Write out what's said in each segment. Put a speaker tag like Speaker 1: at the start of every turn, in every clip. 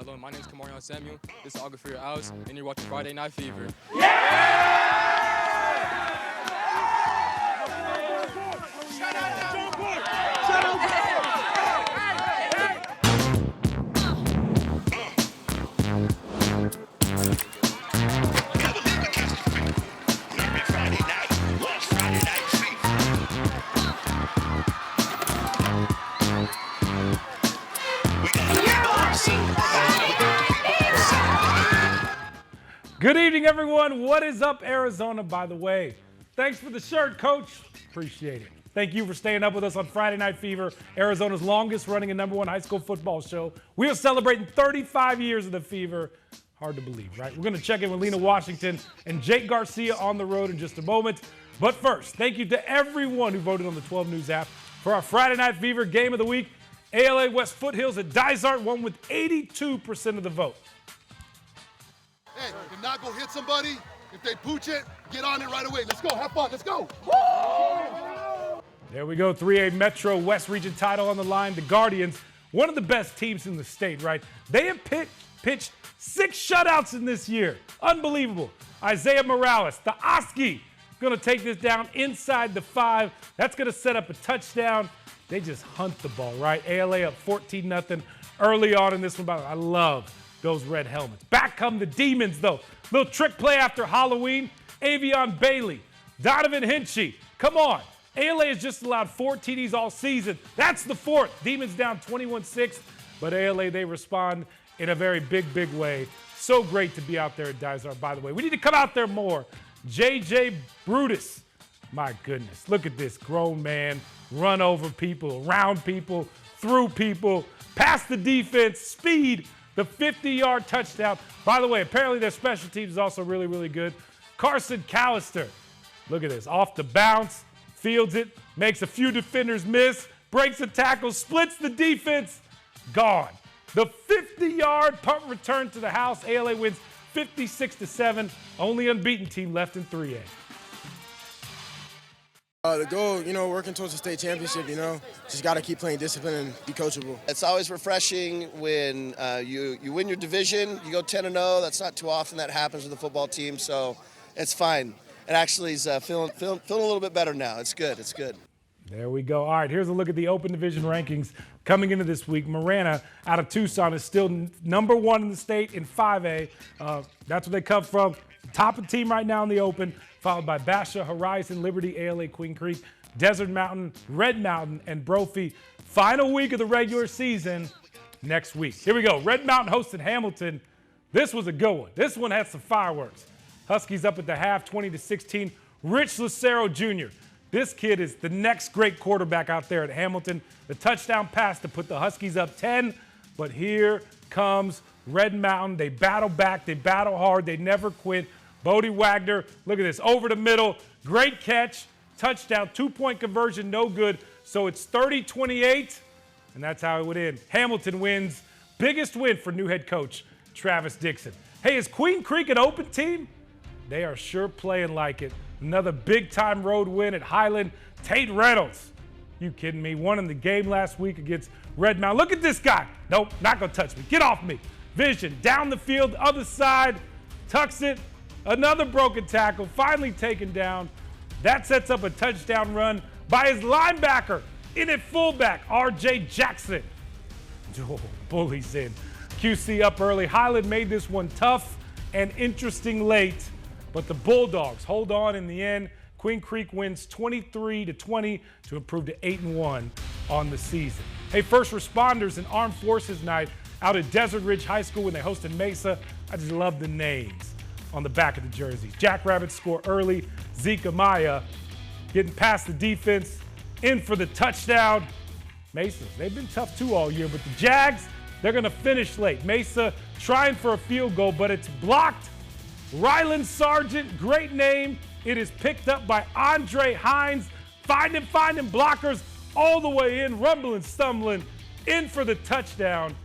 Speaker 1: Hello, my name is Kamarion Samuel. This is Agua Fria House, and you're watching Friday Night Fever.
Speaker 2: Good evening, everyone. What is up, Arizona, by the way? Thanks for the shirt, Coach. Appreciate it. Thank you for staying up with us on Friday Night Fever, Arizona's longest running and #1 high school football show. We are celebrating 35 years of the Fever. Hard to believe, right? We're going to check in with Lena Washington and Jake Garcia on the road in just a moment. But first, thank you to everyone who voted on the 12 News app for our Friday Night Fever Game of the Week. ALA West Foothills at Dysart won with 82% of the vote.
Speaker 3: Hey, if not, go hit somebody. If they pooch it, get on it right away. Let's go. Have fun. Let's go.
Speaker 2: There we go. 3A Metro West Region title on the line. The Guardians, one of the best teams in the state, right? They have pitched 6 shutouts in this year. Unbelievable. Isaiah Morales, the Oski, going to take this down inside the 5. That's going to set up a touchdown. They just hunt the ball, right? ALA up 14-0 early on in this one. I love those red helmets. Back come the Demons, though. Little trick play after Halloween. Avion Bailey, Donovan Hinchy. Come on. ALA has just allowed 4 TDs all season. That's the 4th. Demons down 21-6, but ALA, they respond in a very big way. So great to be out there at Dysart, by the way. We need to come out there more. JJ Brutus. My goodness. Look at this grown man run over people, around people, through people, past the defense, speed. The 50-yard touchdown. By the way, apparently their special teams is also really good. Carson Callister, look at this. Off the bounce, fields it, makes a few defenders miss, breaks a tackle, splits the defense, gone. The 50-yard punt return to the house. ALA wins 56-7. Only unbeaten team left in 3A.
Speaker 4: The goal, working towards the state championship, just got to keep playing discipline and be coachable.
Speaker 5: It's always refreshing when you win your division, you go 10-0. That's not too often that happens with the football team, so it's fine. It actually is feeling a little bit better now. It's good. It's good.
Speaker 2: There we go. All right, here's a look at the Open Division rankings coming into this week. Marana out of Tucson is still #1 in the state in 5A. That's where they come from. Top of the team right now in the Open, followed by Basha, Horizon, Liberty, ALA, Queen Creek, Desert Mountain, Red Mountain, and Brophy. Final week of the regular season next week. Here we go. Red Mountain hosted Hamilton. This was a good one. This one had some fireworks. Huskies up at the half, 20-16. Rich Lucero Jr. This kid is the next great quarterback out there at Hamilton. The touchdown pass to put the Huskies up 10. But here comes Red Mountain. They battle back. They battle hard. They never quit. Bodie Wagner, look at this, over the middle, great catch, touchdown, 2-point conversion, no good. So it's 30-28, and that's how it would end. Hamilton wins, biggest win for new head coach Travis Dixon. Hey, is Queen Creek an open team? They are sure playing like it. Another big-time road win at Highland. Tate Reynolds, you kidding me? Won in the game last week against Red Mountain. Look at this guy. Nope, not gonna touch me. Get off me. Vision, down the field, other side, tucks it. Another broken tackle, finally taken down. That sets up a touchdown run by his linebacker in at fullback, R.J. Jackson. Oh, bullies in. QC up early. Highland made this one tough and interesting late, but the Bulldogs hold on in the end. Queen Creek wins 23-20 to improve to 8-1 on the season. Hey, first responders and armed forces night out at Desert Ridge High School when they hosted Mesa. I just love the names on the back of the jerseys. Jackrabbits score early. Zeke Amaya getting past the defense, in for the touchdown. Mesa, they've been tough too all year, but the Jags, they're gonna finish late. Mesa trying for a field goal, but it's blocked. Ryland Sargent, great name. It is picked up by Andre Hines. Finding blockers all the way in, rumbling, stumbling, in for the touchdown.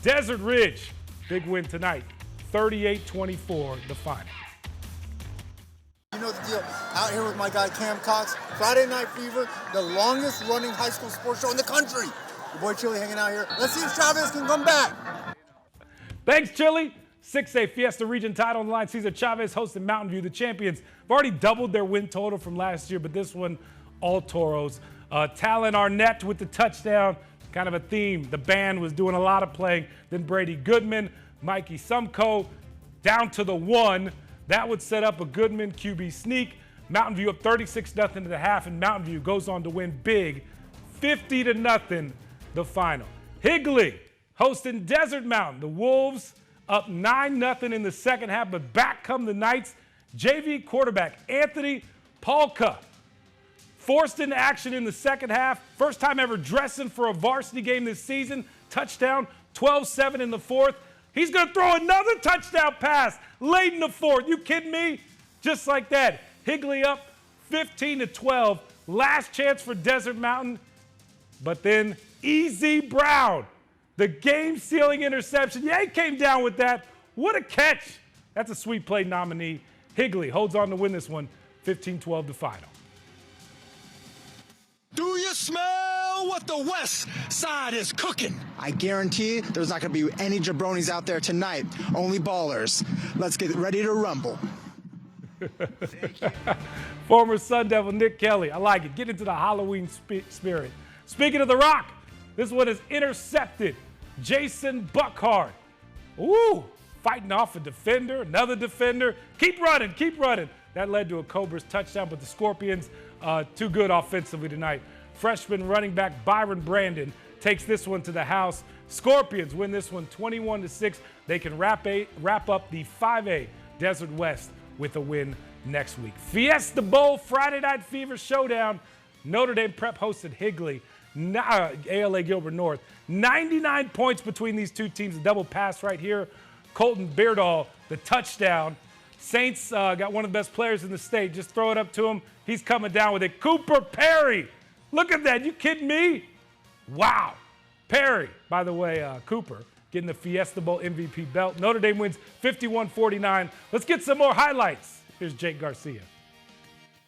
Speaker 2: Desert Ridge, big win tonight. 38-24, the final.
Speaker 6: You know the deal. Out here with my guy Cam Cox. Friday Night Fever, the longest running high school sports show in the country. Your boy Chili hanging out here. Let's see if Travis can come back.
Speaker 2: Thanks, Chile. 6A Fiesta Region title on the line. Cesar Chavez hosting Mountain View. The champions have already doubled their win total from last year, but this one, all Toros. Talon Arnett with the touchdown. Kind of a theme. The band was doing a lot of playing. Then Brady Goodman, Mikey Sumko, down to the 1. That would set up a Goodman QB sneak. Mountain View up 36-0 at the half, and Mountain View goes on to win big, 50-0, the final. Higley hosting Desert Mountain. The Wolves up 9-0 in the second half, but back come the Knights. JV quarterback Anthony Palka forced into action in the second half. First time ever dressing for a varsity game this season. Touchdown, 12-7 in the fourth. He's going to throw another touchdown pass late in the fourth. You kidding me? Just like that. Higley up 15-12. Last chance for Desert Mountain. But then Easy Brown, the game-sealing interception. Yeah, he came down with that. What a catch. That's a sweet play nominee. Higley holds on to win this one, 15-12 the final.
Speaker 7: Do you smell what the West Side is cooking?
Speaker 8: I guarantee there's not going to be any jabronis out there tonight. Only ballers. Let's get ready to rumble.
Speaker 2: Former Sun Devil Nick Kelly. I like it. Get into the Halloween spirit. Speaking of The Rock, this one is intercepted. Jason Buckhart. Ooh, fighting off a defender, another defender. Keep running, keep running. That led to a Cobras touchdown, but the Scorpions too good offensively tonight. Freshman running back Byron Brandon takes this one to the house. Scorpions win this one 21-6. They can wrap up the 5A Desert West with a win next week. Fiesta Bowl Friday Night Fever Showdown. Notre Dame Prep hosted Higley. ALA Gilbert North. 99 points between these two teams. A double pass right here. Colton Beardall, the touchdown. Saints got one of the best players in the state. Just throw it up to him. He's coming down with it. Cooper Perry. Look at that. You kidding me? Wow. Perry, by the way, Cooper, getting the Fiesta Bowl MVP belt. Notre Dame wins 51-49. Let's get some more highlights. Here's Jake Garcia.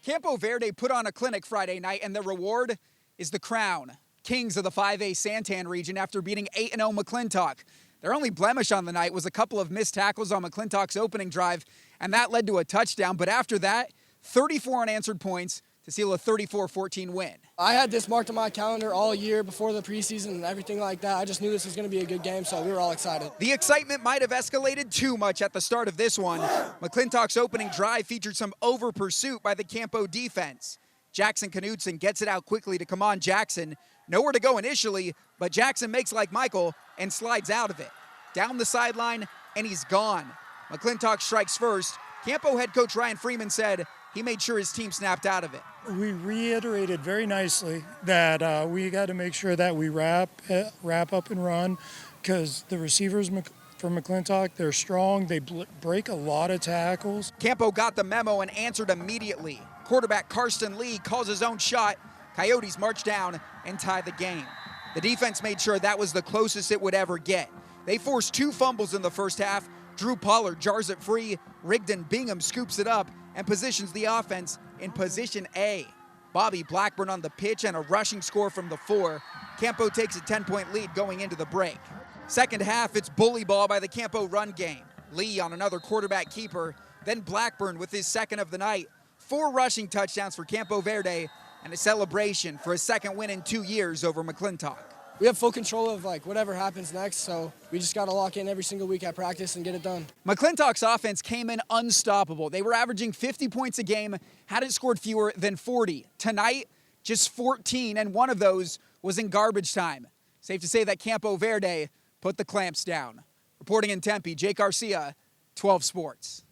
Speaker 9: Campo Verde put on a clinic Friday night, and the reward is the crown. Kings of the 5A Santan region after beating 8-0 McClintock. Their only blemish on the night was a couple of missed tackles on McClintock's opening drive, and that led to a touchdown. But after that, 34 unanswered points to seal a 34-14 win.
Speaker 10: I had this marked on my calendar all year before the preseason and everything like that. I just knew this was going to be a good game, so we were all excited.
Speaker 9: The excitement might have escalated too much at the start of this one. McClintock's opening drive featured some over-pursuit by the Campo defense. Jackson Knudsen gets it out quickly to come on Jackson. Nowhere to go initially, but Jackson makes like Michael and slides out of it. Down the sideline, and he's gone. McClintock strikes first. Campo head coach Ryan Freeman said he made sure his team snapped out of it.
Speaker 11: We reiterated very nicely that we got to make sure that we wrap up and run, because the receivers from McClintock, they're strong. They break a lot of tackles.
Speaker 9: Campo got the memo and answered immediately. Quarterback Karsten Lee calls his own shot. Coyotes march down and tie the game. The defense made sure that was the closest it would ever get. They forced 2 fumbles in the first half. Drew Pollard jars it free. Rigdon Bingham scoops it up and positions the offense in position A. Bobby Blackburn on the pitch and a rushing score from the 4. Campo takes a 10-point lead going into the break. Second half, it's bully ball by the Campo run game. Lee on another quarterback keeper. Then Blackburn with his second of the night. 4 rushing touchdowns for Campo Verde and a celebration for a second win in 2 years over McClintock.
Speaker 10: We have full control of whatever happens next, so we just got to lock in every single week at practice and get it done.
Speaker 9: McClintock's offense came in unstoppable. They were averaging 50 points a game, hadn't scored fewer than 40. Tonight, just 14, and one of those was in garbage time. Safe to say that Campo Verde put the clamps down. Reporting in Tempe, Jake Garcia, 12 Sports.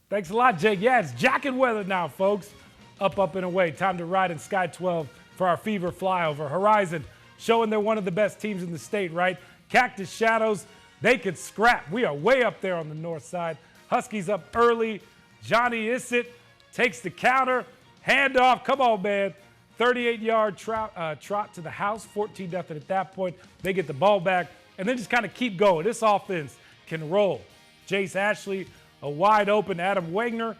Speaker 2: Thanks a lot, Jake. Yeah, it's jacket weather now, folks. Up and away. Time to ride in Sky 12 for our Fever flyover. Horizon showing they're one of the best teams in the state, right? Cactus Shadows, they could scrap. We are way up there on the north side. Huskies up early. Johnny Issett takes the counter. Handoff. Come on, man. 38-yard trot to the house. 14-0 at that point. They get the ball back and then just kind of keep going. This offense can roll. Jace Ashley, a wide open Adam Wagner,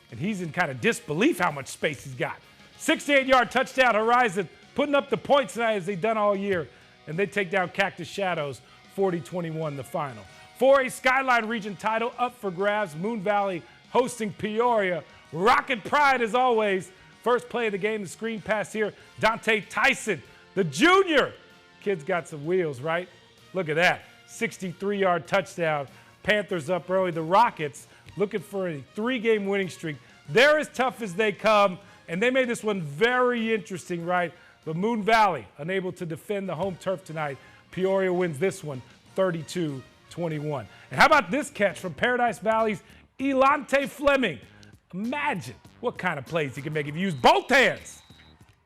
Speaker 2: and he's in kind of disbelief how much space he's got. 68-yard touchdown. Horizon putting up the points tonight as they've done all year, and they take down Cactus Shadows 40-21 the final. 4A Skyline Region title up for grabs. Moon Valley hosting Peoria. Rocket Pride as always. First play of the game, the screen pass here. Dante Tyson, the junior. Kid's got some wheels, right? Look at that. 63-yard touchdown. Panthers up early. The Rockets looking for a 3-game winning streak. They're as tough as they come, and they made this one very interesting, right? But Moon Valley unable to defend the home turf tonight. Peoria wins this one 32-21. And how about this catch from Paradise Valley's Elante Fleming? Imagine what kind of plays he can make if you use both hands.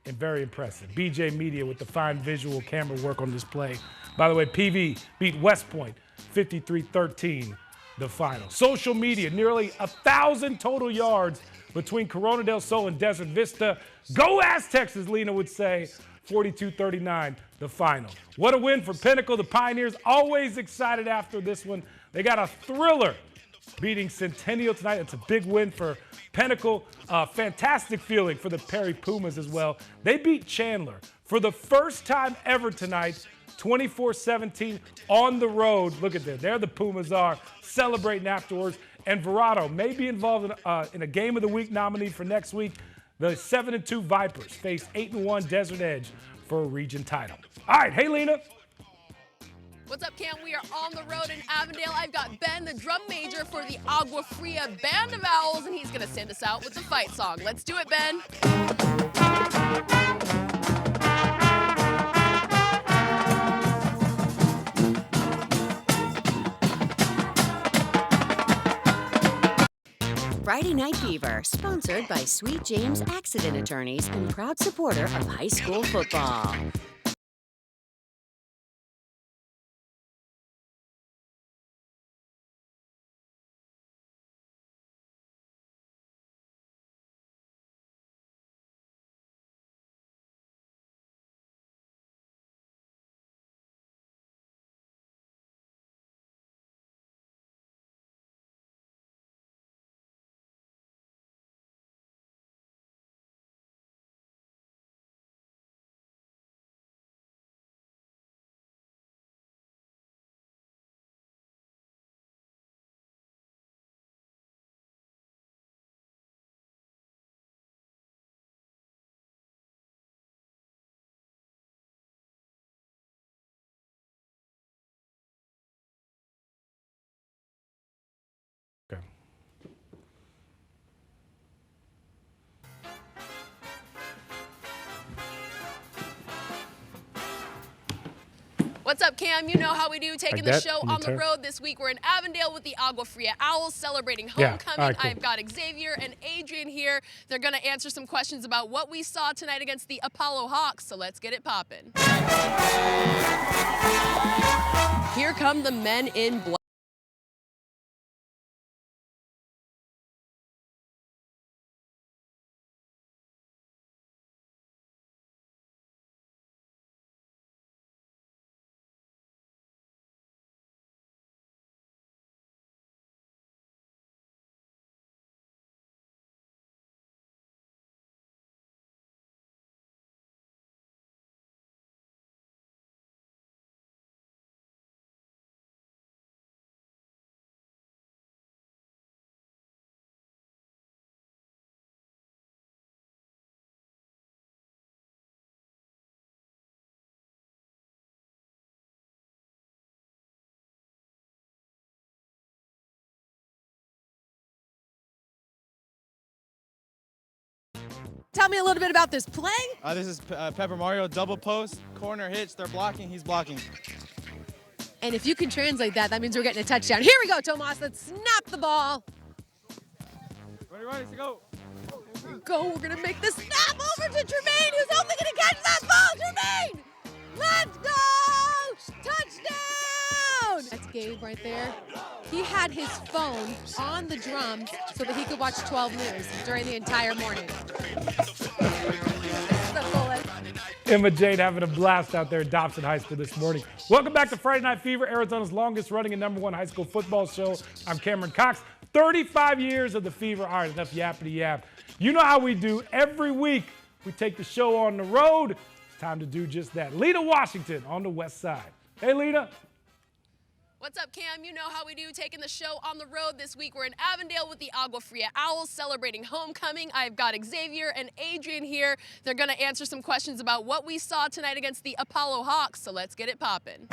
Speaker 2: And very impressive. BJ Media with the fine visual camera work on this play. By the way, PV beat West Point 53-13, the final. Social media, nearly 1,000 total yards between Corona del Sol and Desert Vista. Go Aztecs, as Lena would say, 42-39, the final. What a win for Pinnacle. The Pioneers always excited after this one. They got a thriller beating Centennial tonight. It's a big win for Pinnacle. Fantastic feeling for the Perry Pumas as well. They beat Chandler for the first time ever tonight, 24-17 on the road. Look at that. There the Pumas are celebrating afterwards. And Verado may be involved in a Game of the Week nominee for next week. The 7-2 Vipers face 8-1 Desert Edge for a region title. All right, hey, Lena.
Speaker 12: What's up, Cam? We are on the road in Avondale. I've got Ben, the drum major for the Agua Fria Band of Owls, and he's going to send us out with the fight song. Let's do it, Ben.
Speaker 13: Friday Night Fever, sponsored by Sweet James Accident Attorneys and proud supporter of high school football.
Speaker 12: What's up, Cam? You know how we do, taking the show on the road this week. We're in Avondale with the Agua Fria Owls celebrating homecoming.
Speaker 2: All right, cool.
Speaker 12: I've got Xavier and Adrian here. They're going to answer some questions about what we saw tonight against the Apollo Hawks, so let's get it popping. Here come the men in black. Tell me a little bit about this play.
Speaker 14: This is Pepper Mario, double post, corner hitch, they're blocking, he's blocking.
Speaker 12: And if you can translate that, that means we're getting a touchdown. Here we go, Tomas, let's snap the ball.
Speaker 14: Ready, to go.
Speaker 12: Go, we're gonna make the snap over to Jermaine, who's only gonna catch that ball, Jermaine! Let's go! Touchdown! That's Gabe right there. He had his phone on the drums so that he could watch 12 News during the entire morning.
Speaker 2: Emma Jade having a blast out there at Dobson High School this morning. Welcome back to Friday Night Fever, Arizona's longest running and #1 high school football show. I'm Cameron Cox. 35 years of the Fever. All right, enough yappity yap. You know how we do. Every week we take the show on the road. It's time to do just that. Lena Washington on the west side. Hey, Lena.
Speaker 15: What's up, Cam? You know how we do, taking the show on the road. This week we're in Avondale with the Agua Fria Owls celebrating homecoming. I've got Xavier and Adrian here. They're going to answer some questions about what we saw tonight against the Apollo Hawks, so let's get it poppin'.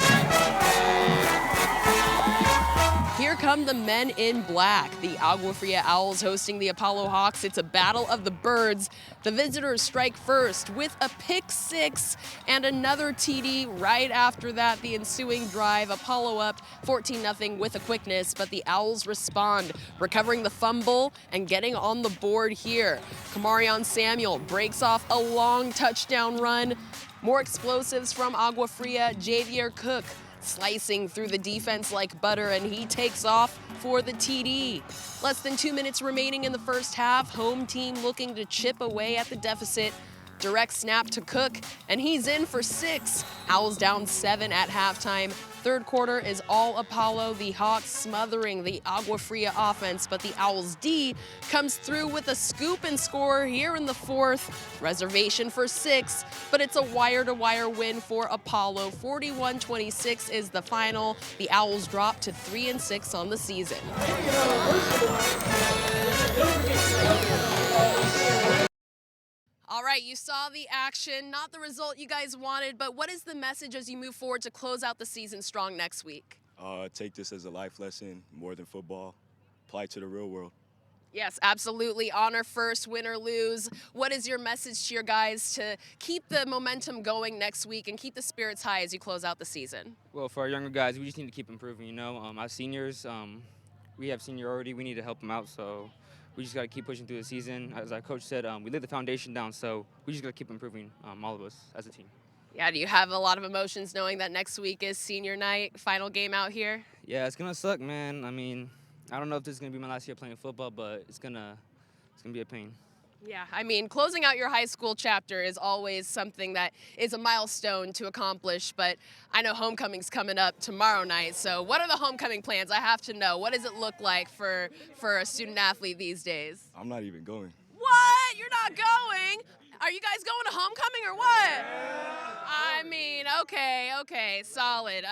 Speaker 15: Here come the men in black. The Agua Fria Owls hosting the Apollo Hawks. It's a battle of the birds. The visitors strike first with a pick six and another TD right after that. The ensuing drive, Apollo up 14-0 with a quickness, but the Owls respond, recovering the fumble and getting on the board here. Kamarion Samuel breaks off a long touchdown run. More explosives from Agua Fria. Javier Cook slicing through the defense like butter, and he takes off for the TD. Less than 2 minutes remaining in the first half. Home team looking to chip away at the deficit. Direct snap to Cook, and he's in for 6. Owls down 7 at halftime. Third quarter is all Apollo. The Hawks smothering the Agua Fria offense, but the Owls D comes through with a scoop and score here in the fourth. Reservation for 6, but it's a wire-to-wire win for Apollo. 41-26 is the final. The Owls drop to 3-6 on the season. All right, you saw the action, not the result you guys wanted, but what is the message as you move forward to close out the season strong next week?
Speaker 16: Take this as a life lesson, more than football. Apply it to the real world.
Speaker 15: Yes, absolutely. Honor first, win or lose. What is your message to your guys to keep the momentum going next week and keep the spirits high as you close out the season?
Speaker 17: Well, for our younger guys, we just need to keep improving, you know. Our seniors, we have seniority. We need to help them out, so we just got to keep pushing through the season. As our coach said, we laid the foundation down, so we just got to keep improving, all of us as a team.
Speaker 15: Yeah, do you have a lot of emotions knowing that next week is senior night, final game out here?
Speaker 17: Yeah, it's going to suck, man. I mean, I don't know if this is going to be my last year playing football, but it's gonna be a pain.
Speaker 15: Yeah, I mean, closing out your high school chapter is always something that is a milestone to accomplish, but I know homecoming's coming up tomorrow night, so what are the homecoming plans? I have to know. What does it look like for a student athlete these days?
Speaker 16: I'm not even going.
Speaker 15: What? You're not going? Are you guys going to homecoming or what? I mean, okay, solid.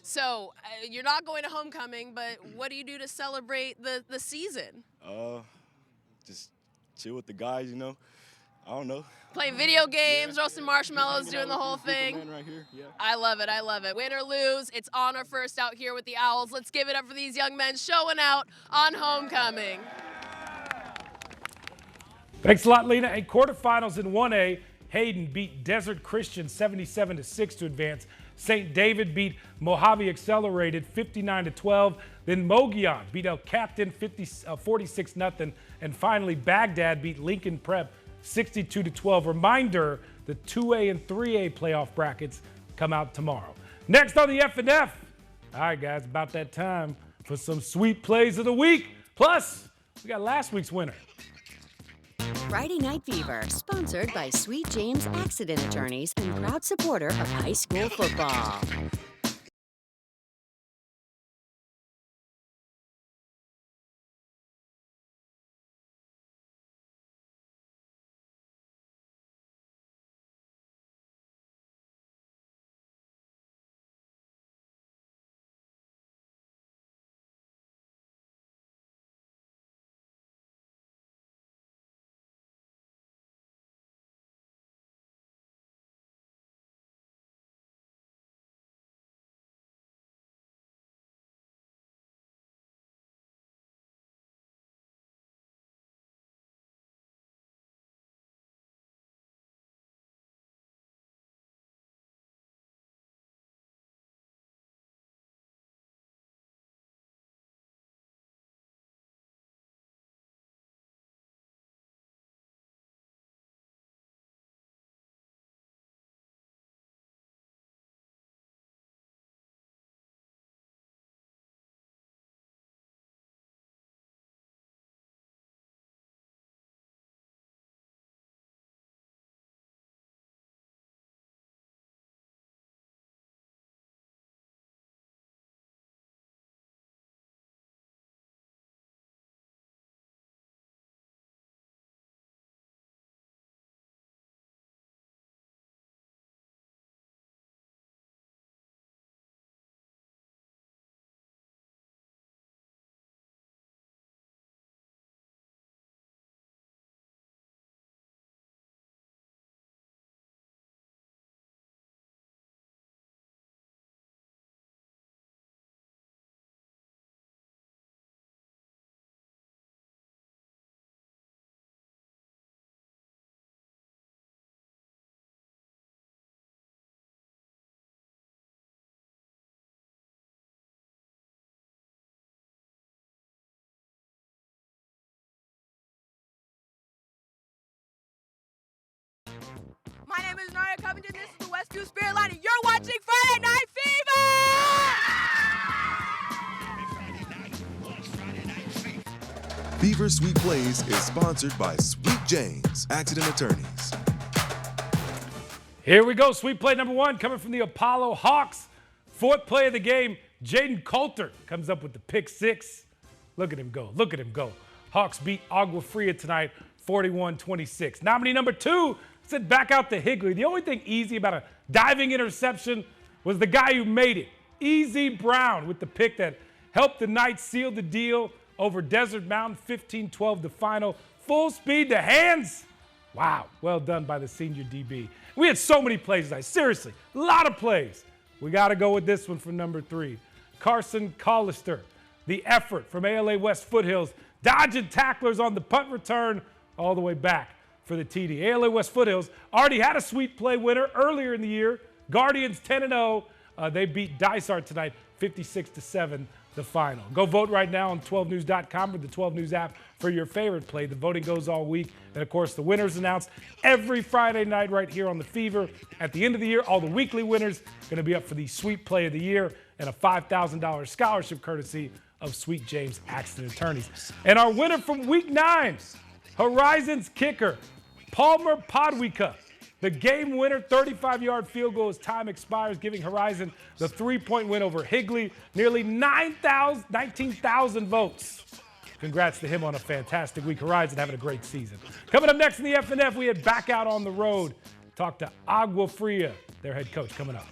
Speaker 15: So you're not going to homecoming, but what do you do to celebrate the season?
Speaker 16: Just chill with the guys, you know. I don't know.
Speaker 15: Playing video games, roasting marshmallows, doing the whole thing.
Speaker 16: Right here. Yeah.
Speaker 15: I love it. Win or lose, it's honor first out here with the Owls. Let's give it up for these young men showing out on homecoming.
Speaker 2: Thanks a lot, Lena. And quarterfinals in 1A, Hayden beat Desert Christian 77-6 to advance. St. David beat Mojave Accelerated 59-12. Then Mogollon beat El Captain 46-0. And finally, Baghdad beat Lincoln Prep 62-12. Reminder, the 2A and 3A playoff brackets come out tomorrow. Next on the F&F. All right, guys, about that time for some sweet plays of the week. Plus, we got last week's winner.
Speaker 13: Friday Night Fever, sponsored by Sweet James Accident Attorneys and proud supporter of high school football.
Speaker 18: My name is Naya Covington. This is the Westview Spirit Line, and you're watching Friday Night Fever!
Speaker 19: Fever Sweet Plays is sponsored by Sweet James Accident Attorneys.
Speaker 2: Here we go. Sweet play number 1 coming from the Apollo Hawks. 4th play of the game. Jaden Coulter comes up with the pick 6. Look at him go. Look at him go. Hawks beat Agua Fria tonight, 41-26. Nominee number 2 said back out to Higley. The only thing easy about a diving interception was the guy who made it. Easy Brown with the pick that helped the Knights seal the deal over Desert Mountain, 15-12 the final. Full speed to hands. Wow, well done by the senior DB. We had so many plays tonight. Seriously, a lot of plays. We got to go with this one for number 3. Carson Collister. The effort from ALA West Foothills, dodging tacklers on the punt return all the way back for the TD. ALA West Foothills already had a sweet play winner earlier in the year. Guardians 10-0. They beat Dysart tonight, 56-7 the final. Go vote right now on 12news.com or the 12 News app for your favorite play. The voting goes all week. And, of course, the winners announced every Friday night right here on The Fever. At the end of the year, all the weekly winners going to be up for the Sweet Play of the Year and a $5,000 scholarship courtesy of Sweet James Accident Attorneys. And our winner from Week 9, Horizons kicker, Palmer Podwika. The game winner, 35-yard field goal as time expires, giving Horizon the 3-point win over Higley. Nearly 19,000 votes. Congrats to him on a fantastic week. Horizon having a great season. Coming up next in the F&F, we head back out on the road. Talk to Agua Fria, their head coach, coming up.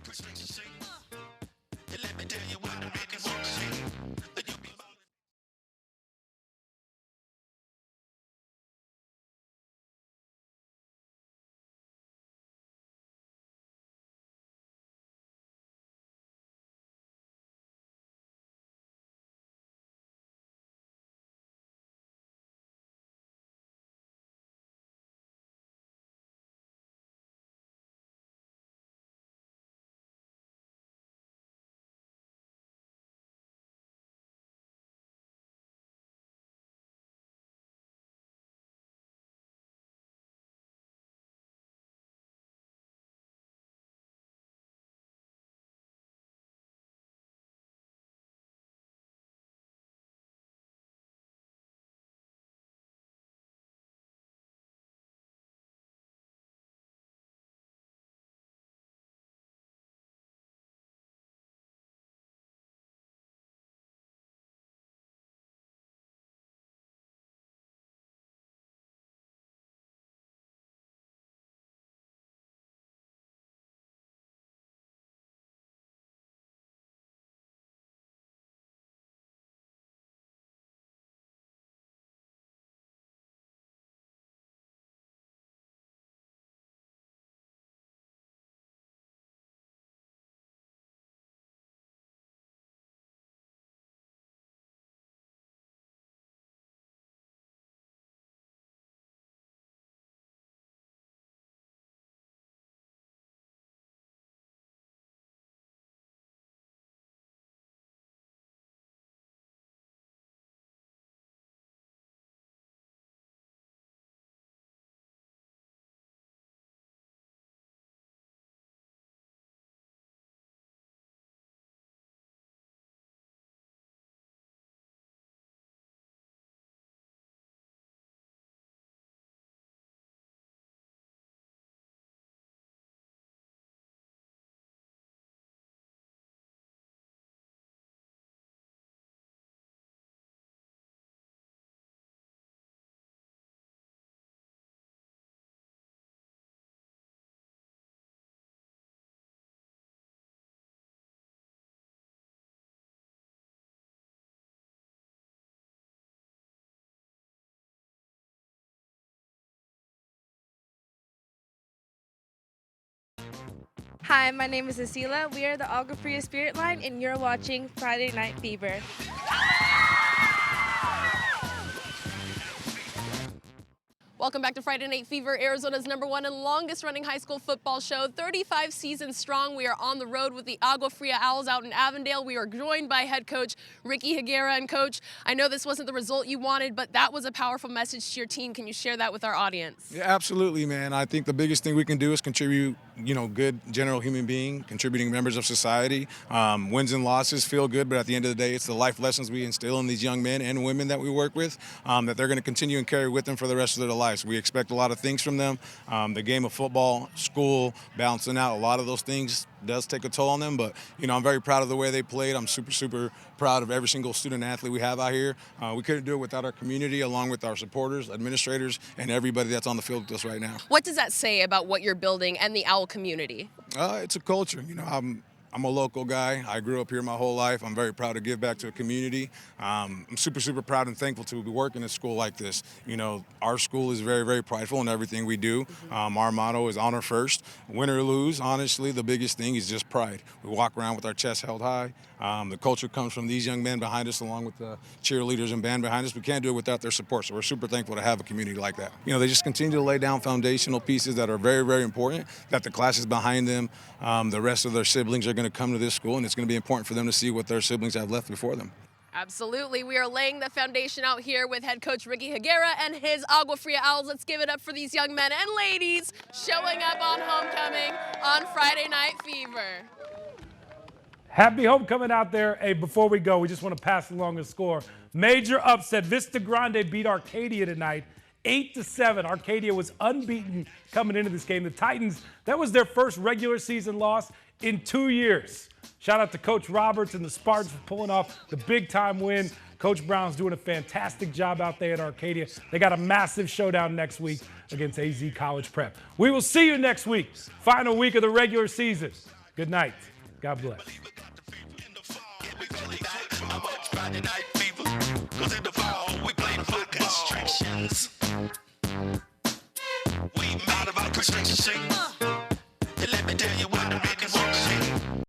Speaker 20: Hi, my name is Asila. We are the Agua Fria Spirit Line, and you're watching Friday Night Fever.
Speaker 15: Welcome back to Friday Night Fever, Arizona's #1 and longest running high school football show. 35 seasons strong. We are on the road with the Agua Fria Owls out in Avondale. We are joined by head coach Ricky Higuera. And coach, I know this wasn't the result you wanted, but that was a powerful message to your team. Can you share that with our audience?
Speaker 21: Yeah, absolutely, man. I think the biggest thing we can do is contribute, good general human being, contributing members of society. Wins and losses feel good, but at the end of the day, it's the life lessons we instill in these young men and women that we work with that they're going to continue and carry with them for the rest of their lives. We expect a lot of things from them. The game of football, school, balancing out, a lot of those things does take a toll on them, but I'm very proud of the way they played. I'm super proud of every single student athlete we have out here. We couldn't do it without our community, along with our supporters, administrators, and everybody that's on the field with us right now.
Speaker 15: What does that say about what you're building and the Owl community?
Speaker 21: It's a culture. I'm a local guy. I grew up here my whole life. I'm very proud to give back to a community. I'm super proud and thankful to be working at a school like this. Our school is very prideful in everything we do. Our motto is honor first. Win or lose, honestly, the biggest thing is just pride. We walk around with our chest held high. The culture comes from these young men behind us, along with the cheerleaders and band behind us. We can't do it without their support, so we're super thankful to have a community like that. They just continue to lay down foundational pieces that are very important, that the classes behind them, the rest of their siblings are going to come to this school, and it's going to be important for them to see what their siblings have left before them.
Speaker 15: Absolutely. We are laying the foundation out here with head coach Ricky Higuera and his Agua Fria Owls. Let's give it up for these young men and ladies showing up on homecoming on Friday Night Fever.
Speaker 2: Happy homecoming out there. Hey, before we go, we just want to pass along the score. Major upset. Vista Grande beat Arcadia tonight, 8-7. Arcadia was unbeaten coming into this game. The Titans, that was their first regular season loss in 2 years. Shout out to Coach Roberts and the Spartans for pulling off the big-time win. Coach Brown's doing a fantastic job out there at Arcadia. They got a massive showdown next week against AZ College Prep. We will see you next week, final week of the regular season. Good night. God bless.